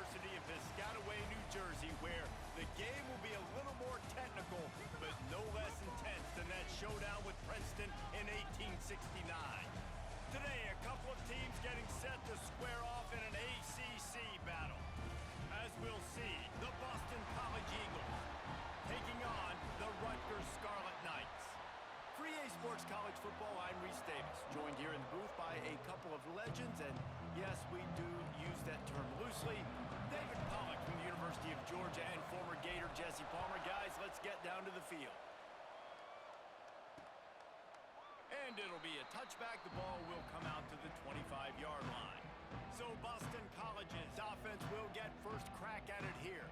University of Piscataway, New Jersey, where the game will be a little more technical, but no less intense than that showdown with Princeton in 1869. Today, a couple of teams getting set to square off in an ACC battle. As we'll see, the Boston College Eagles taking on the Rutgers Scarlet Knights. For EA Sports College Football, I'm Reese Davis, joined here in the booth by a couple of legends, and yes, we do use that term loosely. David Pollack from the University of Georgia and former Gator Jesse Palmer. Guys, let's get down to the field. And it'll be a touchback. The ball will come out to the 25-yard line. So Boston College's offense will get first crack at it here.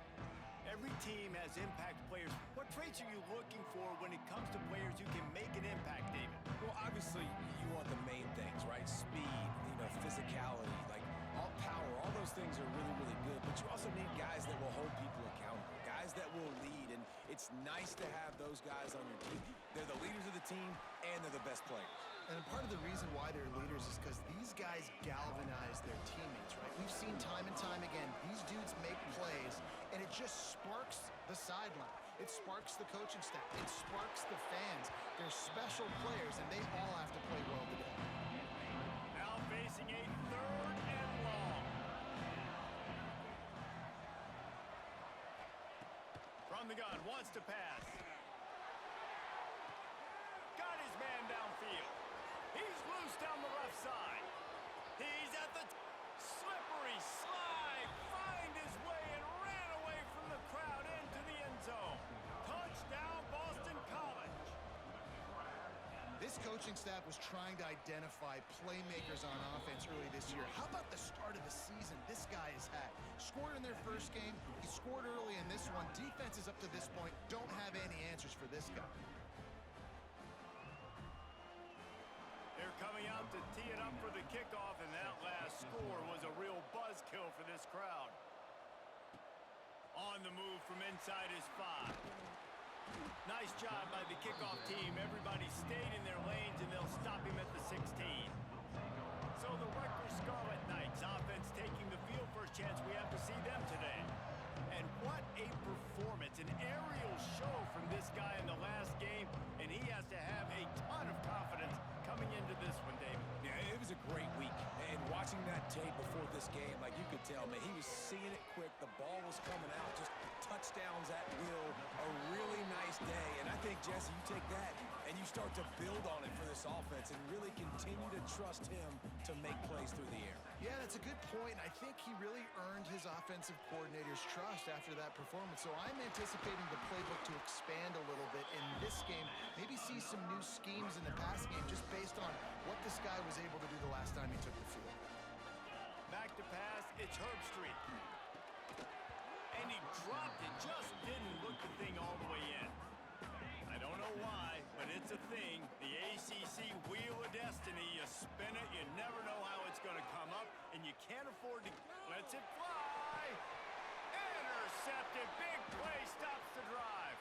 Every team has impact players. What traits are you looking for when it comes to players who can make an impact, David? Well, obviously, you want the main things, right? Speed, physicality, like all power. All those things are really, really good. But you also need guys that will hold people accountable, guys that will lead. And it's nice to have those guys on your team. They're the leaders of the team, and they're the best players. And part of the reason why they're leaders is because these guys galvanize their teammates, right? We've seen time and time again, these dudes make plays, and it just sparks the sideline. It sparks the coaching staff. It sparks the fans. They're special players, and they all have to play well today. Now facing a 3rd and long. From the gun, wants to pass. Got his man downfield. He's loose down the left side. He's at the slippery slide. Find his way and ran away from the crowd into the end zone. Touchdown, Boston College. This coaching staff was trying to identify playmakers on offense early this year. How about the start of the season this guy has had? Scored in their first game. He scored early in this one. Defenses up to this point don't have any answers for this guy. They're coming out to tee it up for the kickoff, and that last score was a real buzzkill for this crowd. On the move from inside his 5. Nice job by the kickoff team. Everybody stayed in their lanes, and they'll stop him at the 16. So the Rutgers Scarlet Knights offense taking the field. First chance we have to see them today. And what a performance, an aerial show from this guy in the last game, and he has to have a ton of confidence coming into this one, David. Yeah, it was a great week, and watching that tape before this game, like you could tell, man, he was seeing it quick. The ball was coming out, just touchdowns at will. A really nice day, and I think, Jesse, you take that and you start to build on it for this offense and really continue to trust him to make plays through the air. Yeah, that's a good point. I think he really earned his offensive coordinator's trust after that performance. So I'm anticipating the playbook to expand a little bit in this game. Maybe see some new schemes in the pass game just based on what this guy was able to do the last time he took the field. Back to pass, it's Herbstreit. And he dropped it, just didn't look the thing all the way in. I don't know why, but it's a thing. The ACC Wheel of Destiny, you spin it, you never know how it's going to come up, and you can't afford to let it fly. Intercepted, big play, stops the drive.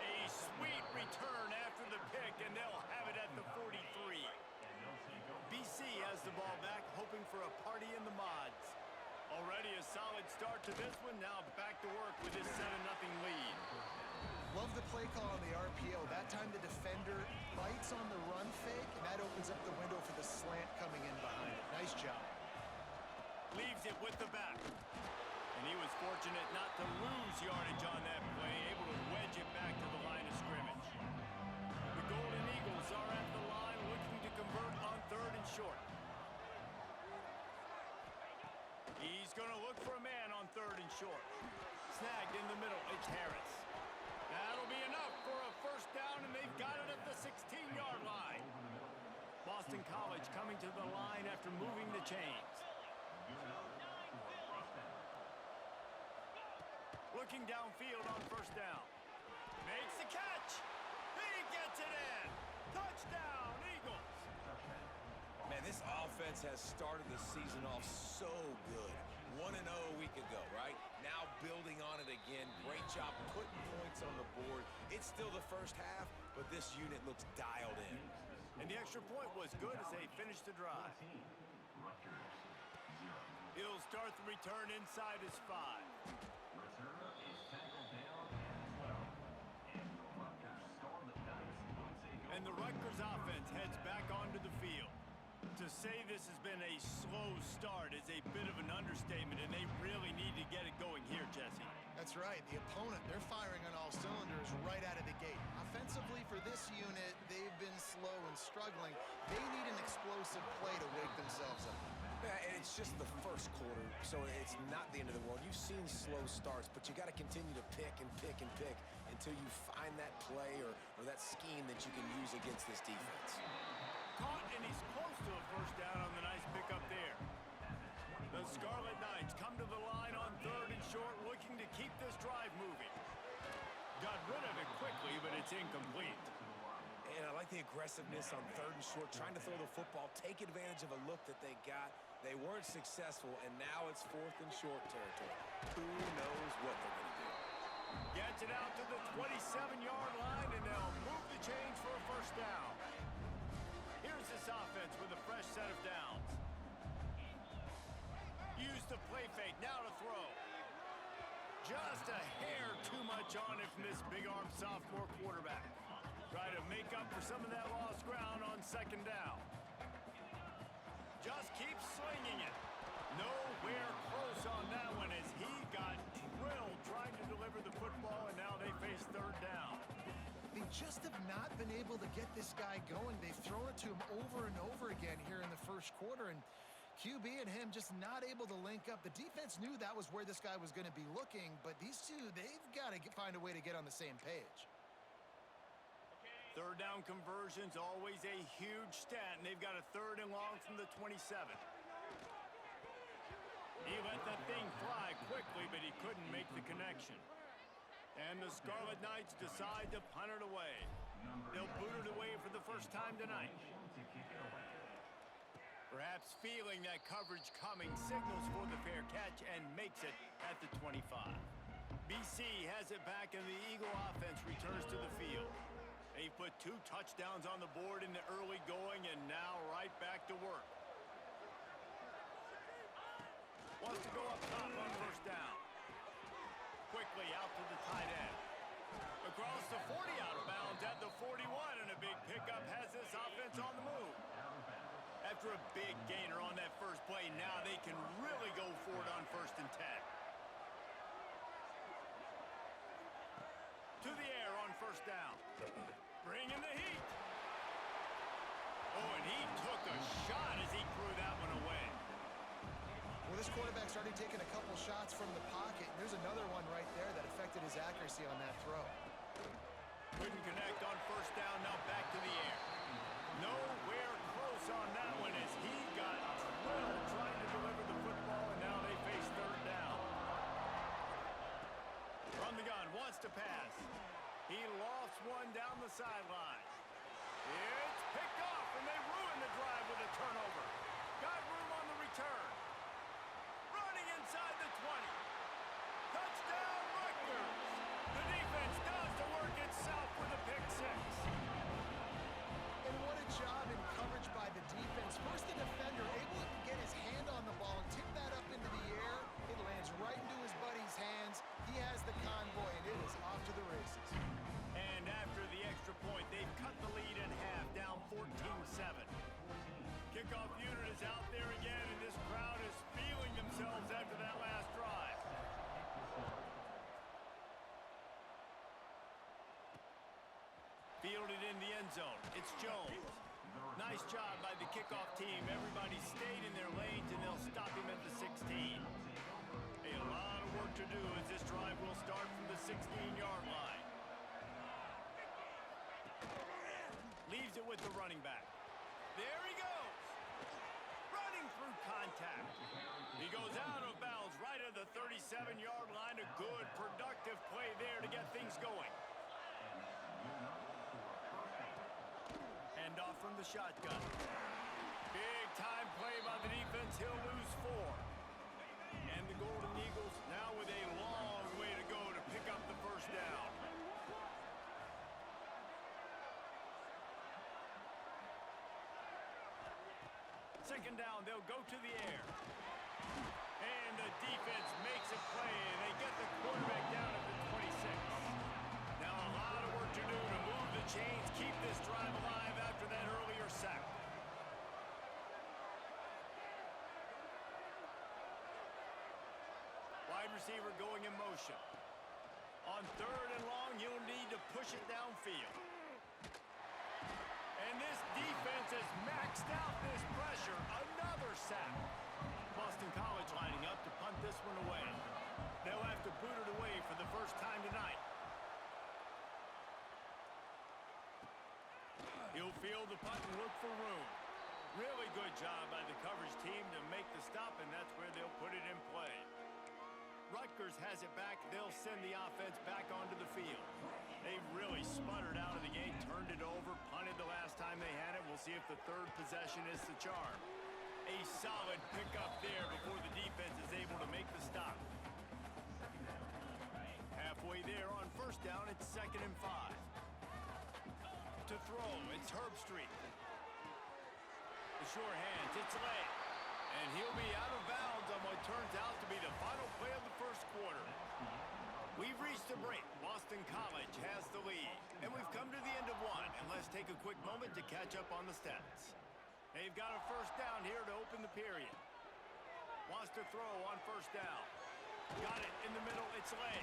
A sweet return after the pick, and they'll have it at the 43. BC has the ball back, hoping for a party in the mods. Already a solid start to this one, now back to work with his 7-0 lead. Love the play call on the RPO. That time the defender bites on the run fake, and that opens up the window for the slant coming in behind it. Nice job. Leaves it with the back. And he was fortunate not to lose yardage on that play, able to wedge it back to the line of scrimmage. The Golden Eagles are at the line looking to convert on 3rd and short. He's going to look for a man on 3rd and short. Snagged in the middle, it's Harris. That'll be enough for a first down, and they've got it at the 16-yard line. Boston College coming to the line after moving the chains. Looking downfield on first down. Makes the catch. He gets it in. Touchdown, Eagles. Man, this offense has started the season off so good. 1-0 a week ago, right? Now building on it again. Great job putting points on the board. It's still the first half, but this unit looks dialed in. And the extra point was good as they finished the drive. He'll start the return inside his 5. Returner is tackled down as well. And the Rutgers score the Dynasty will take over. And the Rutgers offense heads back onto the field. To say this has been a slow start is a bit of an understatement, and they really need to get it going here, Jesse. That's right. The opponent, they're firing on all cylinders right out of the gate. Offensively for this unit, they've been slow and struggling. They need an explosive play to wake themselves up. Yeah, and it's just the first quarter, so it's not the end of the world. You've seen slow starts, but you got to continue to pick and pick and pick until you find that play or that scheme that you can use against this defense. Caught, and he's close to a first down on the nice pickup there. The Scarlet Knights come to the line on 3rd and short, looking to keep this drive moving. Got rid of it quickly, but it's incomplete. And I like the aggressiveness on 3rd and short, trying to throw the football, take advantage of a look that they got. They weren't successful, and now it's 4th and short territory. Who knows what they're going to do? Gets it out to the 27-yard line, and they'll move the chains for a first down. Here's this offense with a fresh set of downs. Use the play fake, now to throw. Just a hair too much on it from this big-arm sophomore quarterback. Try to make up for some of that lost ground on 2nd down. Just keep slinging it. Nowhere close on that one as he got drilled trying to deliver the football, and now they face 3rd down. They just have not been able to get this guy going. They've thrown it to him over and over again here in the first quarter, and QB and him just not able to link up. The defense knew that was where this guy was going to be looking, but these two, they've got to find a way to get on the same page. 3rd down conversion's always a huge stat, and they've got a 3rd and long from the 27. He let that thing fly quickly, but he couldn't make the connection. And the Scarlet Knights decide to punt it away. They'll boot it away for the first time tonight. Perhaps feeling that coverage coming, signals for the fair catch and makes it at the 25. BC has it back, and the Eagle offense returns to the field. They put 2 touchdowns on the board in the early going, and now right back to work. Wants to go up top on first down. Quickly out to the tight end. Across the 40, out of bounds at the 41, and a big pickup has this offense on the move. After a big gainer on that first play, now they can really go for it on 1st and 10. To the air on first down. Bringing the heat. Oh, and he took a shot as he threw that one away. Well, this quarterback's already taken a couple shots from the pocket. There's another one right there that affected his accuracy on that throw. Couldn't connect on first down, now back to the air. Nowhere close on that one as he got drilled trying to deliver the football, and now they face 3rd down. From the gun, wants to pass. He lofts one down the sideline. It's picked off, and they ruin the drive with a turnover. Got room on the return. Running inside the 20. Touchdown, Rutgers. The defense does the work itself with a pick 6. And what a job in coverage by the defense. First, the defender able to get his hand on the ball and tip that up into the air. It lands right into his buddy's hands. He has the convoy, and it is off to the races. And after the extra point, they've cut the lead in half, down 14-7. Kickoff unit is out there again, and this crowd is feeling themselves after that last drive. Fielded in the end zone. It's Jones. Nice job by the kickoff team. Everybody stayed in their lanes, and they'll stop him at the 16. A lot of work to do as this drive will start from the 16-yard line. Leaves it with the running back. There he goes. Running through contact. He goes out of bounds right at the 37-yard line. A good, productive play there to get things going. Hand off from the shotgun. Big time play by the defense. He'll lose 4. And the Golden Eagles now with a long way to go to pick up the first down. Second down, they'll go to the air. And the defense makes a play, and they get the quarterback down at the 26. Now a lot of work to do to move the chains, keep this drive alive after that earlier sack. Wide receiver going in motion. On 3rd and long, you'll need to push it downfield. And this defense has maxed out this pressure. Another sack. Boston College lining up to punt this one away. They'll have to boot it away for the first time tonight. He'll field the punt and look for room. Really good job by the coverage team to make the stop, and that's where they'll put it in play. Rutgers has it back. They'll send the offense back onto the field. They've really sputtered out of the gate, turned it over, punted the last time they had it. We'll see if the 3rd possession is the charm. A solid pickup there before the defense is able to make the stop. Halfway there on 1st down, it's 2nd and 5. To throw, it's Herbstreit. The sure hands, it's Lay. And he'll be out of bounds on what turns out to be the final play of the 1st quarter. We've reached a break. Boston College has the lead. And we've come to the end of one. And let's take a quick moment to catch up on the stats. They've got a 1st down here to open the period. Wants to throw on 1st down. Got it in the middle. It's Lay.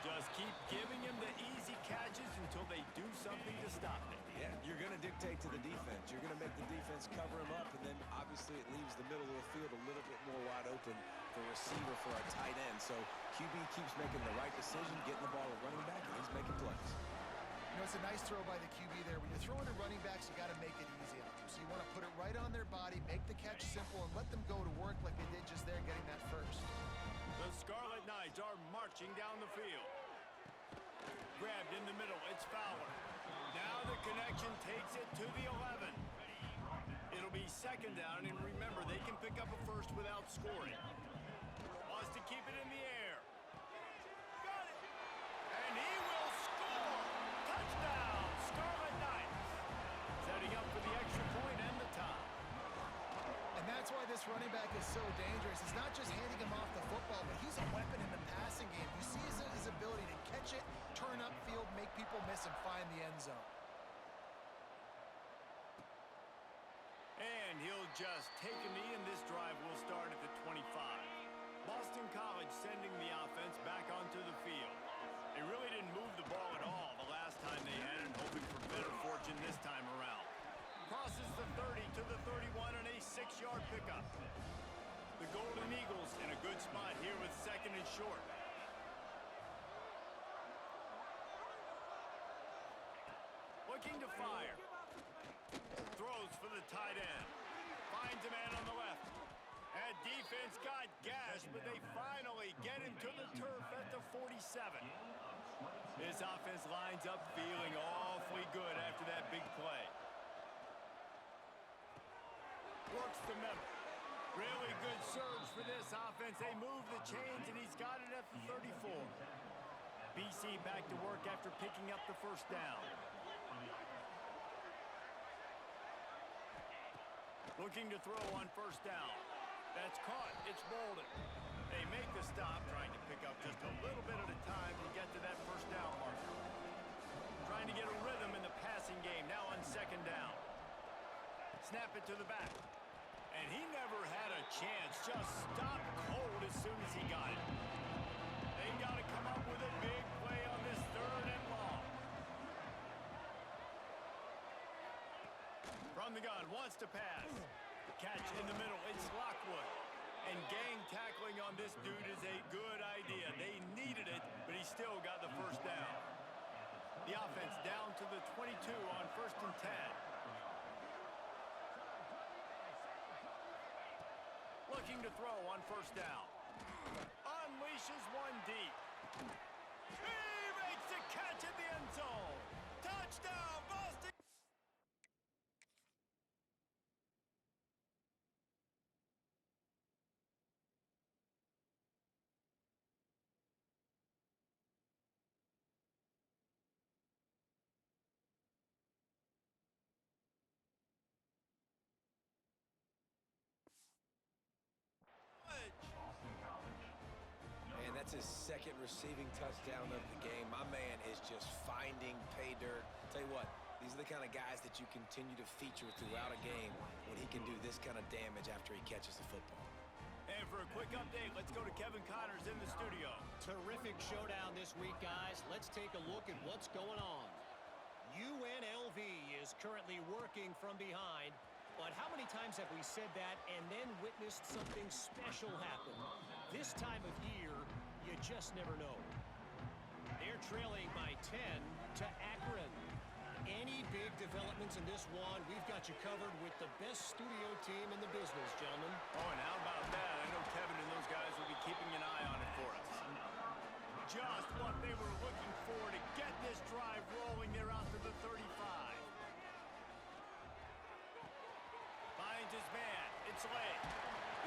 Just keep giving him the easy catches until they do something to stop it. Yeah, you're going to dictate to the defense. You're going to make the defense cover him up, and then obviously it leaves the middle of the field a little bit more wide open for receiver for a tight end. So QB keeps making the right decision, getting the ball to running back, and he's making plays. You know, it's a nice throw by the QB there. When you're throwing to running backs, you got to make it easy on them. So you want to put it right on their body, make the catch simple, and let them go to work like they did just there getting that first. The Scarlet Knights are marching down the field. Grabbed in the middle, it's Fowler. Now the connection takes it to the 11. It'll be 2nd down, and remember, they can pick up a first without scoring. Wants to keep it in the air. Got it! And he will score! Touchdown, Scarlet Knights! Setting up for the extra point and the tie. And that's why this running back is so dangerous. It's not just handing him off the football, but he's a weapon in the passing game. You see his ability to catch it, turn upfield, make people miss, and find the end zone. And he'll just take a knee, and this drive will start at the 25. Boston College sending the offense back onto the field. They really didn't move the ball at all the last time they had it, hoping for better fortune this time around. Crosses the 30 to the 31 and a 6-yard pickup. The Golden Eagles in a good spot here with 2nd and short. Looking to fire. Throws for the tight end. Finds a man on the left. And defense got gashed, but they finally get him to the turf at the 47. This offense lines up feeling awfully good after that big play. Works the middle. Really good surge for this offense. They move the chains, and he's got it at the 34. BC back to work after picking up the 1st down. Looking to throw on 1st down. That's caught. It's Bolden. They make the stop, trying to pick up just a little bit at a time to get to that 1st down marker. Trying to get a rhythm in the passing game, now on 2nd down. Snap it to the back. And he never had a chance. Just stopped cold as soon as he got it. They got to come up with a big play on this 3rd and long. From the gun, wants to pass. Catch in the middle, it's Lockwood. And gang tackling on this dude is a good idea. They needed it, but he still got the 1st down. The offense down to the 22 on 1st and 10. Looking to throw on 1st down. Unleashes one deep. He makes the catch at the end zone. Touchdown, Boston! his second receiving touchdown of the game. My man is just finding pay dirt. Tell you what, these are the kind of guys that you continue to feature throughout a game when he can do this kind of damage after he catches the football. And for a quick update, let's go to Kevin Connors in the studio. Terrific showdown this week, guys. Let's take a look at what's going on. UNLV is currently working from behind, but how many times have we said that and then witnessed something special happen? This time of year, you just never know. They're trailing by 10 to Akron. Any big developments in this one, we've got you covered with the best studio team in the business, gentlemen. Oh, and how about that? I know Kevin and those guys will be keeping an eye on it for us. Just what they were looking for to get this drive rolling. They're out to the 35. Finds his man. It's late.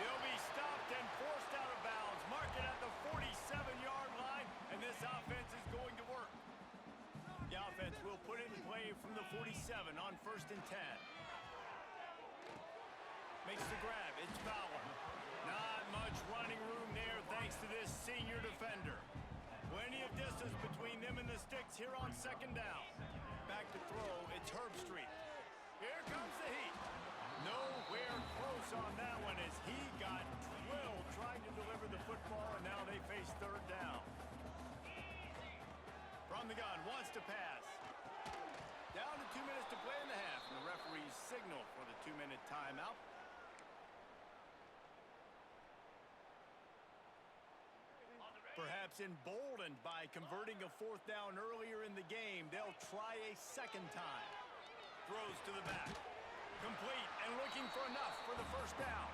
He'll be stopped and forced out of bounds. Mark it at the 47-yard line, and this offense is going to work. The offense will put it in play from the 47 on 1st and 10. Makes the grab. It's Fowler. Not much running room there thanks to this senior defender. Plenty of distance between them and the sticks here on 2nd down. Back to throw. It's Herbstreit. Here comes the heat. Nowhere close on that one as he got drilled trying to deliver the football, and now they face 3rd down. From the gun, wants to pass. Down to 2 minutes to play in the half, and the referees signal for the 2-minute timeout. Perhaps emboldened by converting a 4th down earlier in the game, they'll try a 2nd time. Throws to the back. Complete and looking for enough for the 1st down.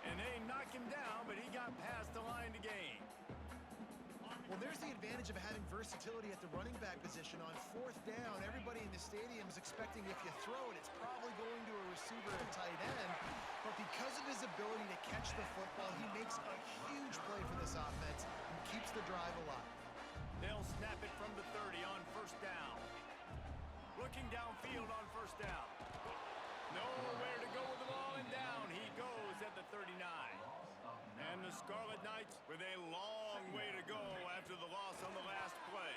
And they knock him down, but he got past the line to gain. Well, there's the advantage of having versatility at the running back position. On 4th down, everybody in the stadium is expecting if you throw it, it's probably going to a receiver at tight end. But because of his ability to catch the football, he makes a huge play for this offense and keeps the drive alive. They'll snap it from the 30 on 1st down. Looking downfield on 1st down. Nowhere to go with the ball, and down he goes at the 39. And the Scarlet Knights with a long way to go after the loss on the last play.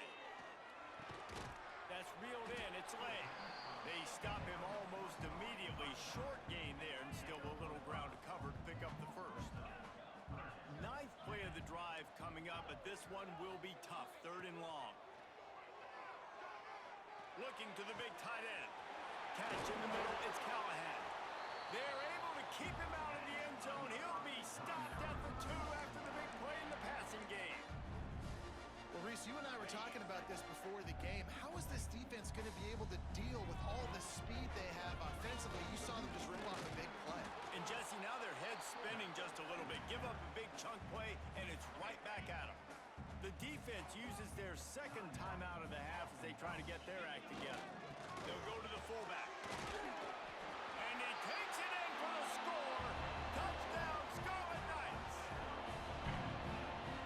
That's reeled in. It's late. They stop him almost immediately. Short gain there, and still a little ground to cover to pick up the 1st. 9th play of the drive coming up, but this one will be tough. 3rd and long. Looking to the big tight end. Catch in the middle. It's Callahan. They're able to keep him out of the end zone. He'll be stopped at the 2 after the big play in the passing game. Well, Reese, you and I were talking about this before the game. How is this defense going to be able to deal with all the speed they have offensively? You saw them just rip off a big play. And Jesse, now their head's spinning just a little bit. Give up a big chunk play, and it's right back at them. The defense uses their 2nd timeout of the half as they try to get their act together. They'll go to the fullback. And he takes it in for the score. Touchdown, Scarlet Knights.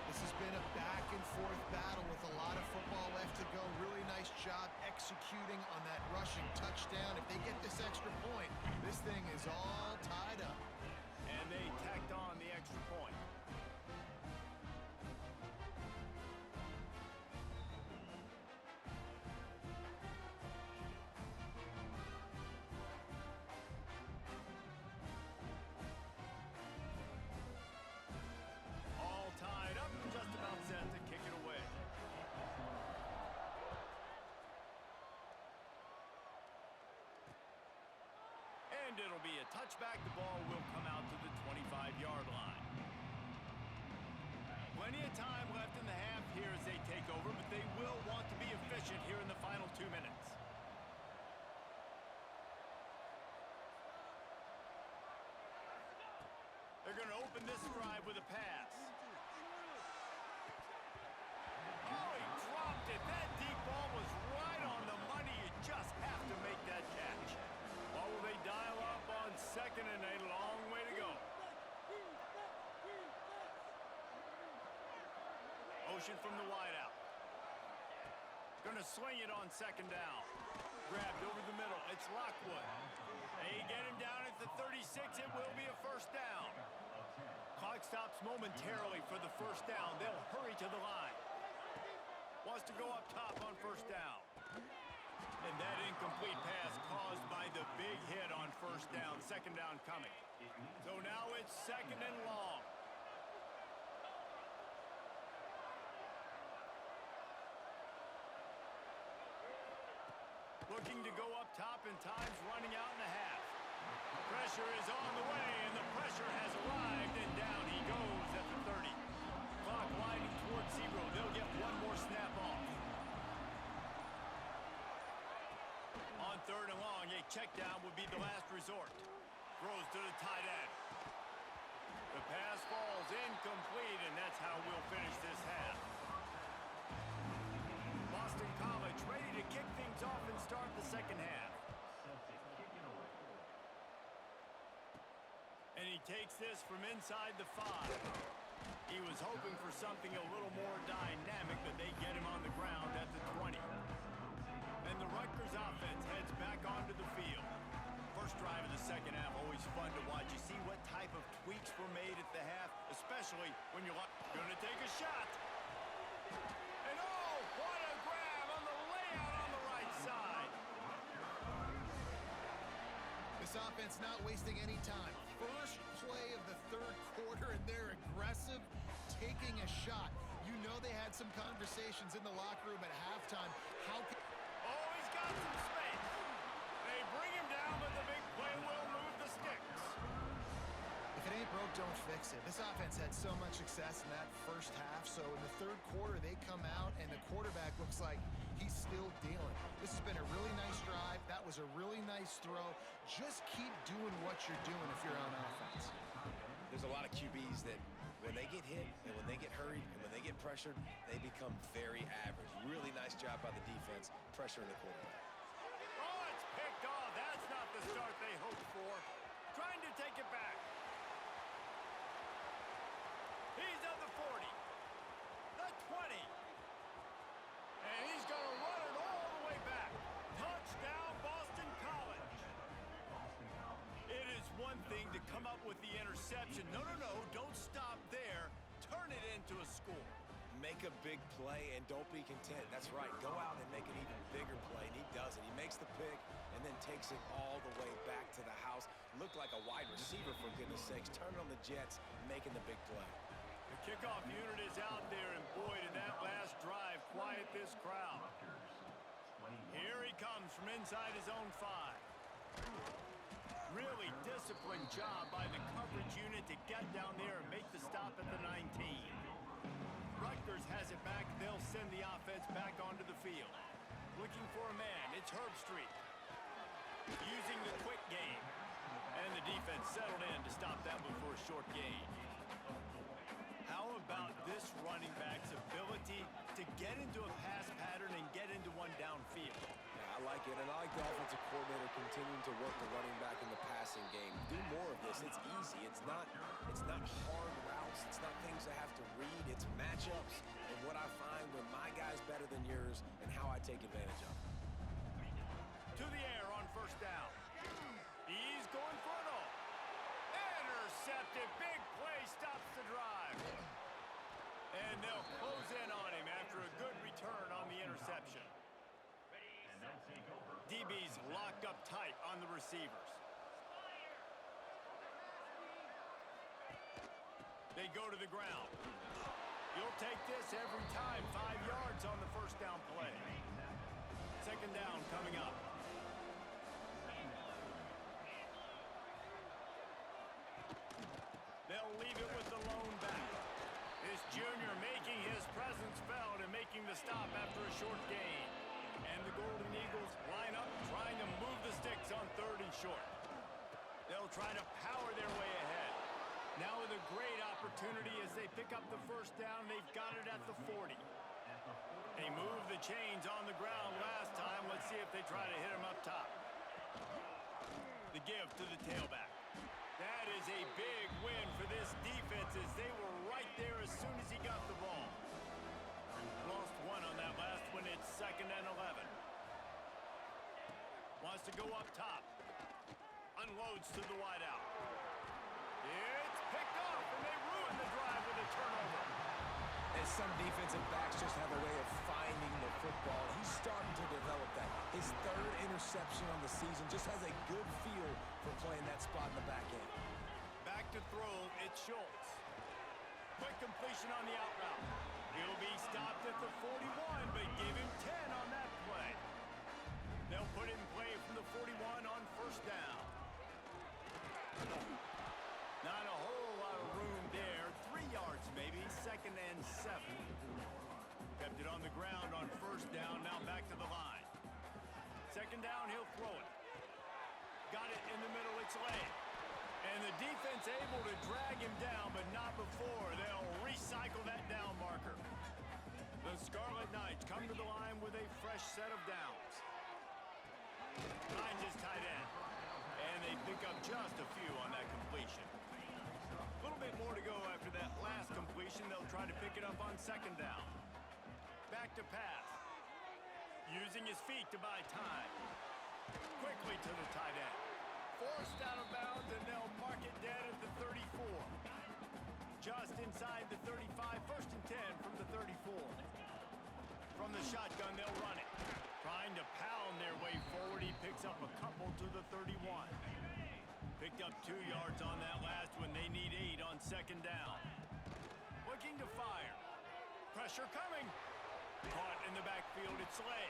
This has been a back-and-forth battle with a lot of football left to go. Really nice job executing on that rushing touchdown. If they get this extra point, this thing is all tied up. And they tacked on the extra point. All tied up and just about set to kick it away. And it'll be a touchback. The ball will come out to the 25-yard line. Plenty of time left in the half here as they take over, but they will want to be efficient here in the final 2 minutes. They're going to open this drive with a pass. Oh, he dropped it. That deep ball was right on the money. You just have to make that catch. Or will they dial up on 2nd and a long way to go? Motion from the wideout. Going to swing it on 2nd down. Grabbed over the middle. It's Lockwood. They get him down at the 36. It will be a 1st down. Clock Clock stops momentarily for the first down. They'll hurry to the line. Wants to go up top on first down. And that incomplete pass caused by the big hit on first down. Second down coming. So now it's second and long. Looking to go up top, and time's running out in the half. Pressure is on the way, and the pressure has arrived, and down he goes at the 30. Clock winding towards 0. They'll get one more snap off. On third and long, a check down would be the last resort. Throws to the tight end. The pass falls incomplete, and that's how we'll finish this half. Boston College ready to kick things off and start the second half. And he takes this from inside the 5. He was hoping for something a little more dynamic, but they get him on the ground at the 20. And the Rutgers offense heads back onto the field. First drive of the second half, always fun to watch. You see what type of tweaks were made at the half, especially when you're going to take a shot. And oh, what a grab on the layout on the right side. This offense not wasting any time. First play of the third quarter, and they're aggressive, taking a shot. You know they had some conversations in the locker room at halftime. How can... Oh, he's got some space. They bring him down, but the big play will move the sticks. If it ain't broke, don't fix it. This offense had so much success in that first half, so in the third quarter, they come out, and the quarterback looks like he's still dealing. This has been a really nice drive. That was a really nice throw. Just keep doing what you're doing if you're on offense. There's a lot of QBs that when they get hit and when they get hurried and when they get pressured, they become very average. Really nice job by the defense, pressuring the quarterback. Oh, it's picked off. That's not the start they hoped for. Trying to take it back. He's at the 40. The 20. And he's going to run it all the way back. Touchdown, Boston College. It is one thing to come up with the interception. No, don't stop there. Turn it into a score. Make a big play and don't be content. That's right. Go out and make an even bigger play, and he does it. He makes the pick and then takes it all the way back to the house. Looked like a wide receiver, for goodness sakes. Turning on the Jets, making the big play. The kickoff unit is out there, and boy, did that last drive quiet this crowd. Here he comes from inside his own 5. Really disciplined job by the coverage unit to get down there and make the stop at the 19. Rutgers has it back. They'll send the offense back onto the field. Looking for a man. It's Herbstreit. Using the quick game. And the defense settled in to stop that one for a short gain. How about this running back's ability to get into a pass pattern and get into one downfield? Yeah, I like it, and I like the offensive coordinator continuing to work the running back in the passing game. Do more of this. It's easy. It's not hard routes. It's not things I have to read. It's matchups and what I find when my guy's better than yours and how I take advantage of it. To the air on first down. He's going for it all. Intercepted. Big play stops the drive. And they'll close in on him after a good return on the interception. DB's locked up tight on the receivers. They go to the ground. You'll take this every time. 5 yards on the first down play. Second down coming up. They'll leave it with the lone back. This junior making his presence felt and making the stop after a short gain. And the Golden Eagles line up trying to move the sticks on third and short. They'll try to power their way ahead. Now with a great opportunity as they pick up the first down. They've got it at the 40. They moved the chains on the ground last time. Let's see if they try to hit him up top. The give to the tailback. That is a big win for this defense as they were right there as soon as he got the ball. Lost one on that last one. It's second and 11. Wants to go up top. Unloads to the wideout. It's picked off, and they ruin Some defensive backs just have a way of finding the football. He's starting to develop that. His third interception on the season just has a good feel for playing that spot in the back end. Back to throw, it's Schultz. Quick completion on the out route. He'll be stopped at the 41, but give him 10 on that play. They'll put it in play from the 41 on first down. Not a whole lot of room there. 3 yards maybe, 2nd and 7. Kept it on the ground on first down, now back to the line. 2nd down, he'll throw it. Got it in the middle, it's late. And the defense able to drag him down, but not before. They'll recycle that down marker. The Scarlet Knights come to the line with a fresh set of downs. Finds his tight end. And they pick up just a few on that completion. A little bit more to go after that last completion. They'll try to pick it up on 2nd down. Back to pass. Using his feet to buy time. Quickly to the tight end. Forced out of bounds, and they'll mark it dead at the 34. Just inside the 35, 1st and 10 from the 34. From the shotgun, they'll run it. Trying to pound their way forward, he picks up a couple to the 31. Picked up 2 yards on that last one. They need 8 on 2nd down. Looking to fire. Pressure coming. Caught in the backfield, it's Slay.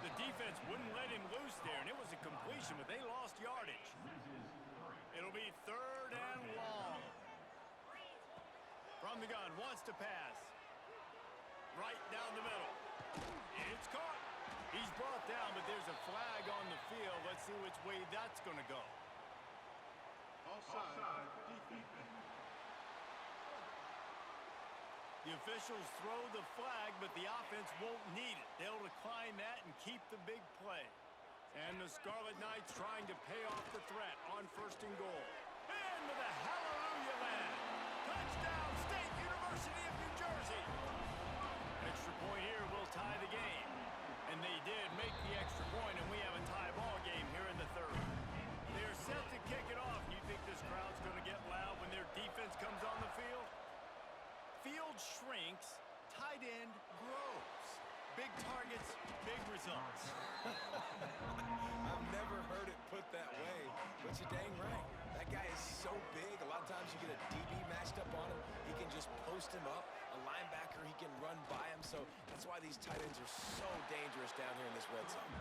The defense wouldn't let him loose there, and it was a completion, but they lost yardage. It'll be 3rd and long. From the gun, wants to pass. Right down the middle. It's caught. He's brought down, but there's a flag on the field. Let's see which way that's going to go. Offside. Defense. The officials throw the flag, but the offense won't need it. They'll decline that and keep the big play. And the Scarlet Knights trying to pay off the threat on 1st and goal. And with a hallelujah land. Touchdown, State University of New Jersey. Extra point here will tie the game. And they did make the extra point, and we have a tie ball game here in the 3rd. They're set to kick it off. You think this crowd's going to get loud when their defense comes on the field? Field shrinks, tight end grows. Big targets, big results. I've never heard it put that way, but you're dang right. That guy is so big. A lot of times you get a DB matched up on him. He can just post him up. A linebacker, he can run by him. So that's why these tight ends are so dangerous down here in this red zone.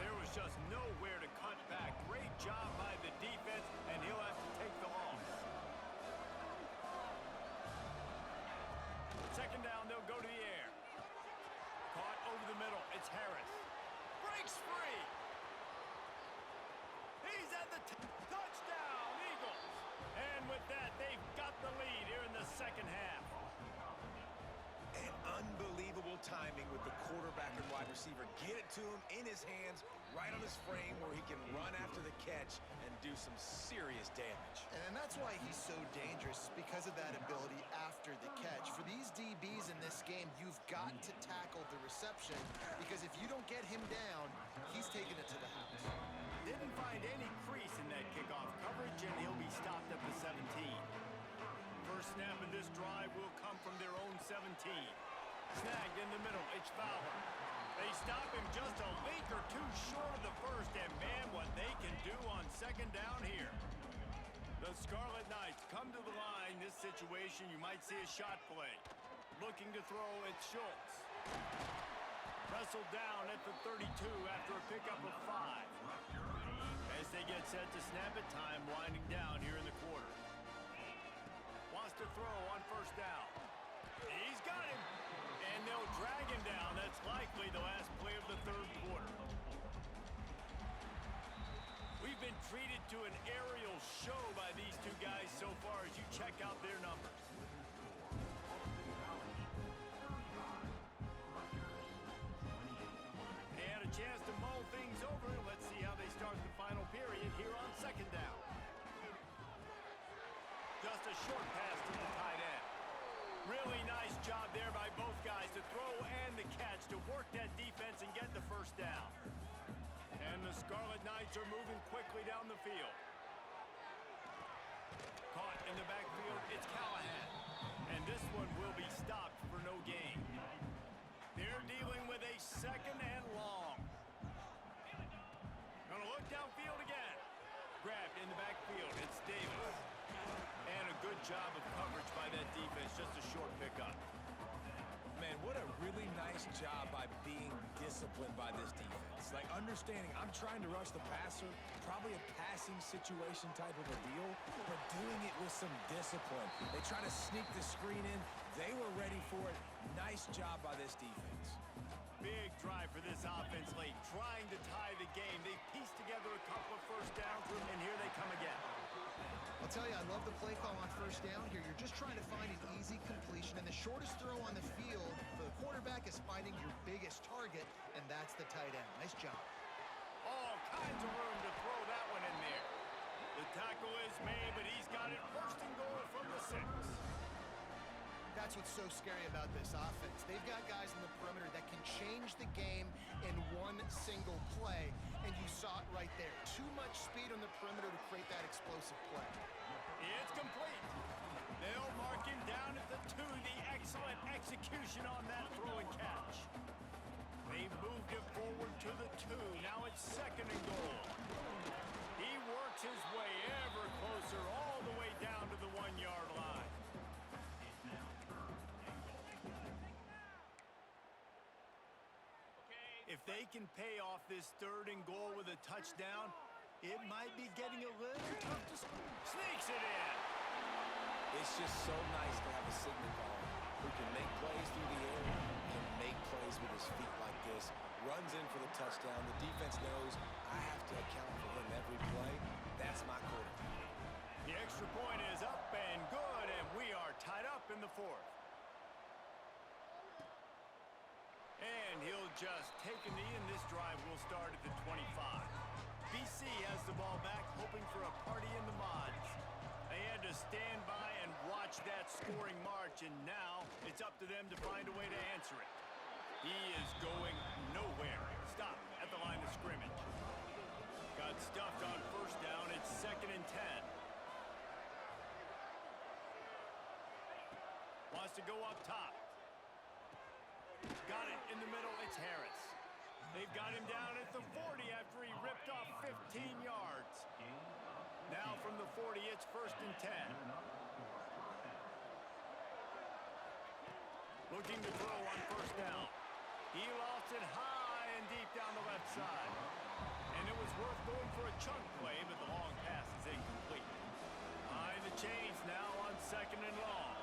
There was just nowhere to cut back. Great job by the defense, and he'll have to take the loss. 2nd down, they'll go to the air. Caught over the middle, it's Harris. Breaks free. He's at the touchdown, Eagles. And with that, they've got the lead here in the 2nd half. And unbelievable timing with the quarterback and wide receiver. Get it to him in his hands, right on his frame where he can run after the catch and do some serious damage. And that's why he's so dangerous, because of that ability after the catch. For these DBs in this game, you've got to tackle the reception, because if you don't get him down, he's taking it to the house. Didn't find any crease in that kickoff coverage, and he'll be stopped at the 17. First snap of this drive will come from their own 17. Snagged in the middle, it's Fowler. They stop him just a link or two short of the first, and man, what they can do on 2nd down here. The Scarlet Knights come to the line. This situation, you might see a shot play. Looking to throw, it's Schultz. Wrestled down at the 32 after a pickup of 5. As they get set to snap it, time winding down here in the quarter. Wants to throw on 1st down. He's got him. And they'll drag him down. That's likely the last play of the 3rd quarter. We've been treated to an aerial show by these two guys so far as you check out their numbers. They had a chance to mull things over. Let's see how they start the final period here on 2nd down. Just a short pass to the tight end. Really nice job there by both guys to throw and the catch to work that defense and get the 1st down. And the Scarlet Knights are moving quickly down the field. Caught in the backfield, it's Callahan. And this one will be stopped for no gain. they're dealing with a second and long. Gonna look downfield again. Grabbed in the backfield. It's Davis. And a good job of coverage by that defense. Just a short pickup. Man, what a really nice job by being disciplined by this defense. Like, understanding I'm trying to rush the passer, probably a passing situation type of a deal, but doing it with some discipline. They try to sneak the screen in. They were ready for it. Nice job by this defense. Big drive for this offense late, trying to tie the game. They pieced together a couple of first downs, and here they come again. I'll tell you, I love the play call on first down here. You're just trying to find an easy completion, and the shortest throw on the field for the quarterback is finding your biggest target, and that's the tight end. Nice job. All kinds of room to throw that one in there. The tackle is made, but he's got it first and goal from the 6. That's what's so scary about this offense. They've got guys in the perimeter that can change the game in one single play, and you saw it right there. Too much speed on the perimeter to create that explosive play. It's complete. They'll mark him down at the 2. The excellent execution on that throw and catch. They moved it forward to the 2. Now it's second and goal. He works his way ever closer all the way down to the 1-yard line. If they can pay off this third and goal with a touchdown, it might be getting a little tough to sneaks it in. It's just so nice to have a signal caller who can make plays through the air and make plays with his feet like this. Runs in for the touchdown. The defense knows I have to account for him every play. That's my quarterback. The extra point is up and good, and we are tied up in the 4th. And he'll just take a knee, and this drive will start at the 25. BC has the ball back, hoping for a party in the mods. They had to stand by and watch that scoring march, and now it's up to them to find a way to answer it. He is going nowhere. Stop at the line of scrimmage. Got stuffed on first down. It's second and 10. Wants to go up top. Got it in the middle. It's Harris. They've got him down at the 40 after he ripped off 15 yards. Now from the 40, it's first and 10. Looking to throw on first down. He lost it high and deep down the left side. And it was worth going for a chunk play, but the long pass is incomplete. Behind the chains now on second and long.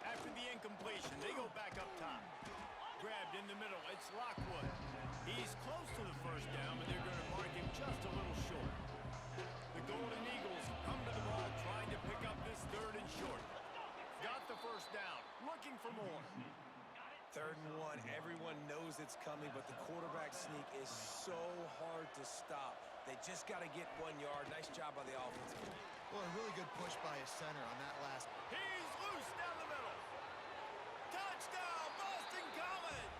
After the incompletion, they go back up top. Grabbed in the middle, it's Lockwood. He's close to the first down, but they're going to mark him just a little short. The Golden Eagles come to the ball, trying to pick up this third and short. Got the first down, looking for more. Third and 1, everyone knows it's coming, but the quarterback sneak is so hard to stop. They just got to get 1 yard. Nice job by the offensive line. Well, a really good push by his center on that last. He's loose down the middle. Touchdown, Boston College!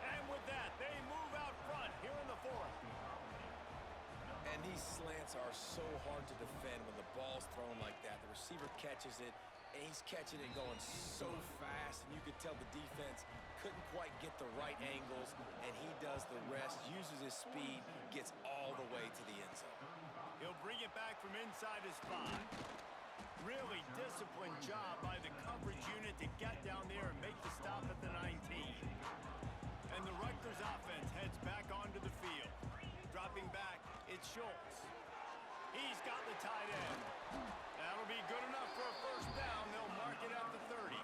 And with that, they move out front here in the 4th. And these slants are so hard to defend when the ball's thrown like that. The receiver catches it, and he's catching it going so fast, and you could tell the defense couldn't quite get the right angles, and he does the rest, uses his speed, gets all the way to the end zone. He'll bring it back from inside his 5. Really disciplined job by the coverage unit to get down there and make the stop at the 19. And the Rutgers offense heads back onto the field. Dropping back, it's Schultz. He's got the tight end. That'll be good enough for a first down. They'll mark it at the 30.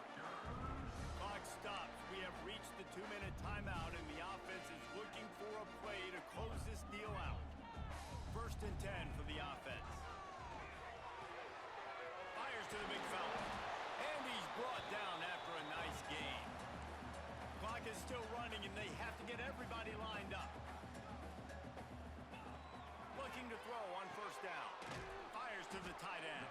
Clock stops. We have reached the 2-minute timeout, and the offense is looking for a play to close this deal out. First and 10 for the offense. Fires to the big fella. And he's brought down after a nice gain. Clock is still running, and they have to get everybody lined up. Looking to throw on first down. Fires to the tight end.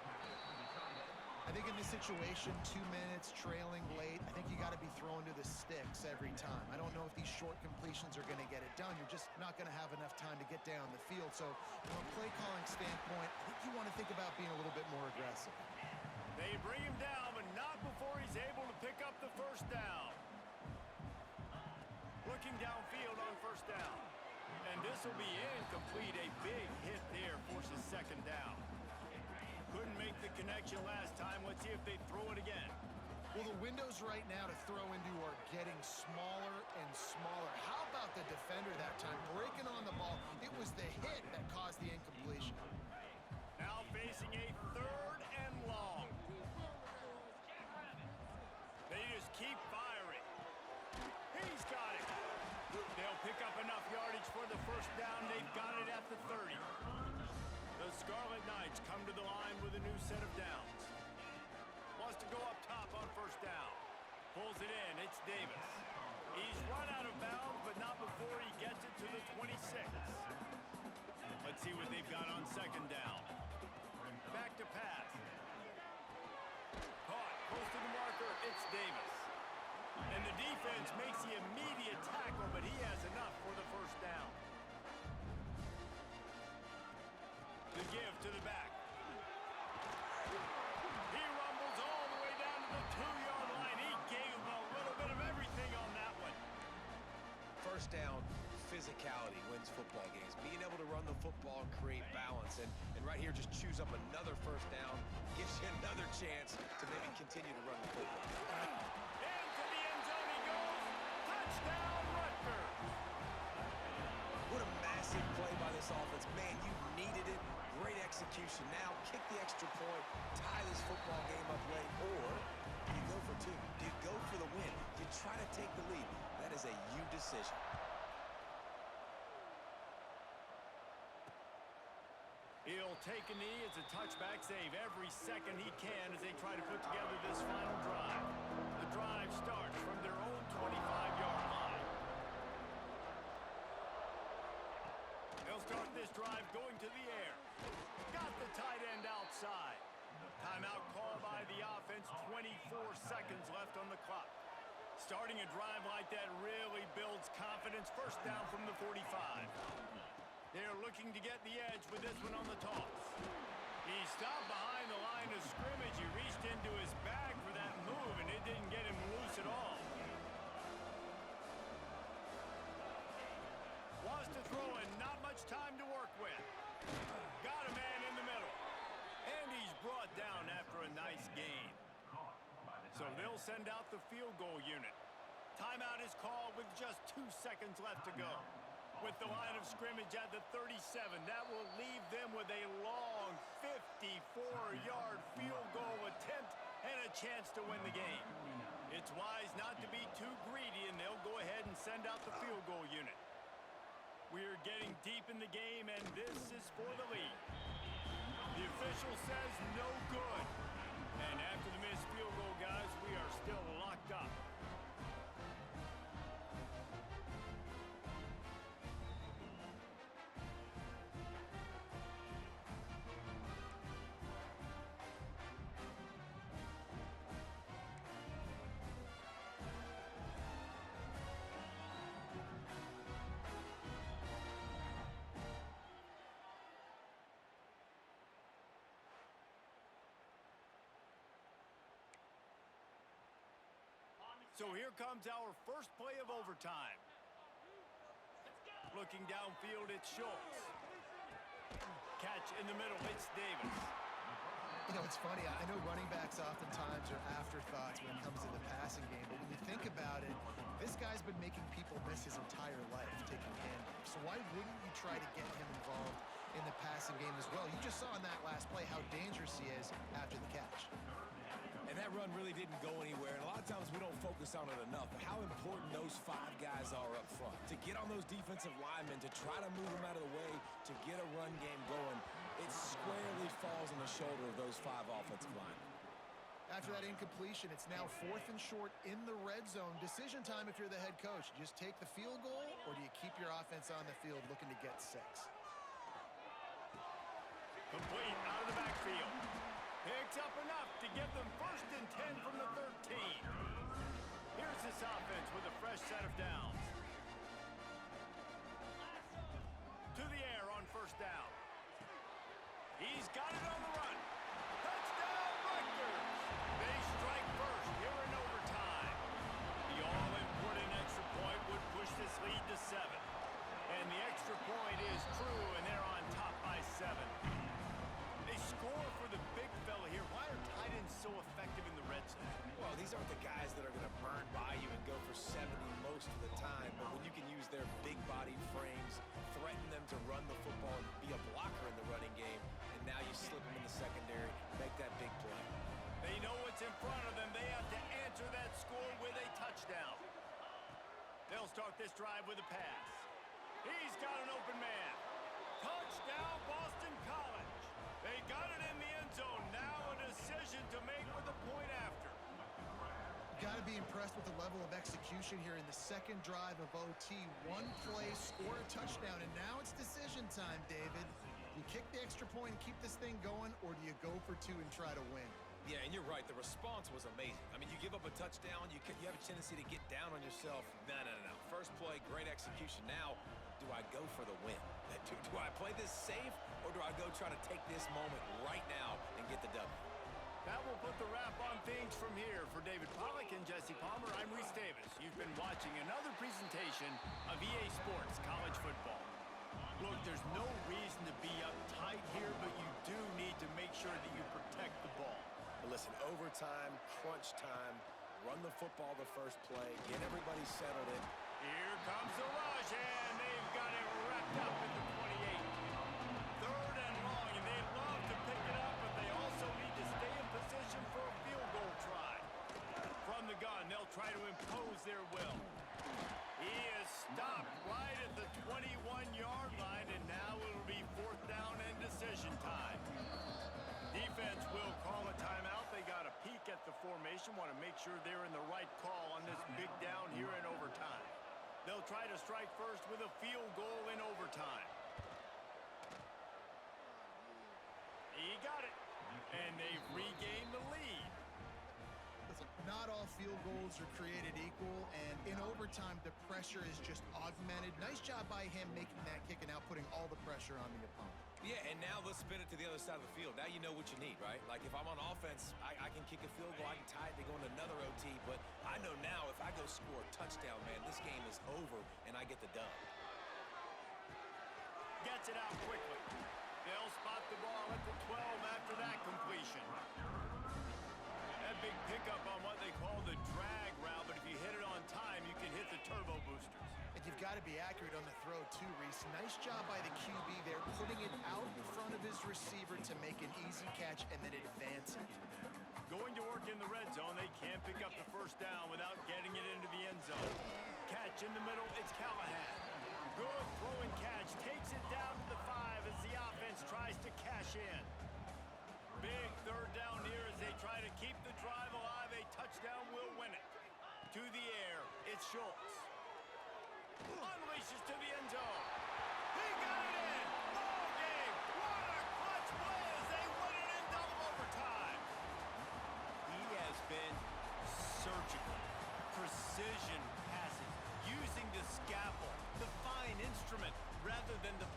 I think in this situation, 2 minutes, trailing late, I think you got to be throwing to the sticks every time. I don't know if these short completions are going to get it done. You're just not going to have enough time to get down the field. So from a play calling standpoint, I think you want to think about being a little bit more aggressive. They bring him down, but not before he's able to pick up the first down. Looking downfield on first down. And this will be incomplete. A big hit there forces second down. Couldn't make the connection last time. Let's see if they throw it again. Well, the windows right now to throw into are getting smaller and smaller. How about the defender that time breaking on the ball? It was the hit that caused the incompletion. Now facing a third and long. They just keep firing. He's got it. They'll pick up enough yardage for the first down. They've got it at the 30. The Scarlet Knights come to the line with a new set of downs. Wants to go up top on first down. Pulls it in. It's Davis. He's run out of bounds, but not before he gets it to the 26. Let's see what they've got on second down. Back to pass. Caught. Close to the marker. It's Davis. And the defense makes the immediate tackle, but he has enough for the first down. The give to the back. He rumbles all the way down to the 2-yard line. He gave him a little bit of everything on that one. First down, physicality wins football games. Being able to run the football and create balance. And right here, just choose up another first down. Gives you another chance to maybe continue to run the football. Into the end zone he goes. Touchdown, Rutgers. What a massive play by this offense. Man, you needed it. Great execution. Now kick the extra point, tie this football game up late, or do you go for two? Do you go for the win? Do you try to take the lead? That is a you decision. He'll take a knee. It's a touchback save every second he can as they try to put together this final drive. The drive starts from their own 25-yard line. They'll start this drive going to the air. Got the tight end outside. Timeout call by the offense. 24 seconds left on the clock. Starting a drive like that really builds confidence. First down from the 45. They're looking to get the edge with this one on the toss. He stopped behind the line of scrimmage. He reached into his bag for that move, and it didn't get him loose at all. Wants to throw and not much time to work with. Got a man in the middle. And he's brought down after a nice gain. So they'll send out the field goal unit. Timeout is called with just 2 seconds left to go. With the line of scrimmage at the 37, that will leave them with a long 54-yard field goal attempt and a chance to win the game. It's wise not to be too greedy, and they'll go ahead and send out the field goal unit. We're getting deep in the game, and this is for the lead. The official says no good. And after the missed field goal, guys, we are still locked up. So here comes our first play of overtime. Looking downfield, it's Schultz. Catch in the middle, it's Davis. You know, it's funny. I know running backs oftentimes are afterthoughts when it comes to the passing game, but when you think about it, this guy's been making people miss his entire life taking handoffs. So why wouldn't you try to get him involved in the passing game as well? You just saw in that last play how dangerous he is after the catch. And that run really didn't go anywhere. And a lot of times we don't focus on it enough. But how important those 5 guys are up front. To get on those defensive linemen, to try to move them out of the way, to get a run game going, it squarely falls on the shoulder of those 5 offensive linemen. After that incompletion, it's now 4th and short in the red zone. Decision time if you're the head coach. Just take the field goal, or do you keep your offense on the field looking to get 6? Complete out of the backfield. Picks up enough to give them 1st and 10 from the 13. Here's this offense with a fresh set of downs. To the air on first down. He's got it on the run. Touchdown, Rutgers! to run the football and be a blocker in the running game, and now you slip them in the secondary, make that big play. They know what's in front of them. They have to answer that score with a touchdown. They'll start this drive with a pass. He's got an open man. Touchdown, Boston College. They got it in the end zone. Now a decision to make with a point after. Got to be impressed with the level of execution here in the second drive of OT. One play, score a touchdown, and now it's decision time, David. You kick the extra point and keep this thing going, or do you go for two and try to win? Yeah, and you're right. The response was amazing. I mean, you give up a touchdown, you have a tendency to get down on yourself. No. First play, great execution. Now, do I go for the win? Do I play this safe, or do I go try to take this moment right now and get the W? That will put the wrap on things from here. For David Pollack and Jesse Palmer, I'm Reese Davis. You've been watching another presentation of EA Sports College Football. Look, there's no reason to be uptight here, but you do need to make sure that you protect the ball. But listen, overtime, crunch time, run the football the first play, get everybody settled in. Here comes the rush, and they've got it wrapped up in the 28. Third and long, and they'd love to pick it up, but they also need to stay in position for a field goal try. From the gun, they'll try to impose their will. He is stopped right at the 21-yard line, and now it'll be fourth down and decision time. Defense will call a timeout. They got a peek at the formation, want to make sure they're in the right call on this big down here in overtime. They'll try to strike first with a field goal in overtime. He got it, and they've regained the lead. Listen, not all field goals are created equal, and in overtime, the pressure is just augmented. Nice job by him making that kick and now putting all the pressure on the opponent. Yeah, and now let's spin it to the other side of the field. Now you know what you need, right? Like if I'm on offense, I can kick a field goal, I can tie it, they go into another OT, but I know now if I go score a touchdown, man, this game is over, and I get the dub. Gets it out quickly. They'll spot the ball at the 12 after that completion. That big pickup on what they call the drag route, but if you hit it on time, you can hit the turbo boosters. And you've got to be accurate on the throw too, Reese. Nice job by the QB there, putting it out in front of his receiver to make an easy catch and then advance it. Going to work in the red zone, they can't pick up the first down without getting it into the end zone. Catch in the middle, it's Callahan. Good throw and catch, takes it down to the 5 as the offense tries to cash in. Big third down here as they try to keep the drive alive. A touchdown will win it. To the air, it's Schultz. Unleashes to the end zone. He got it in. Ball game. What a clutch play as they win it in double overtime. He has been surgical. Precision passes. Using the scalpel, the fine instrument, rather than the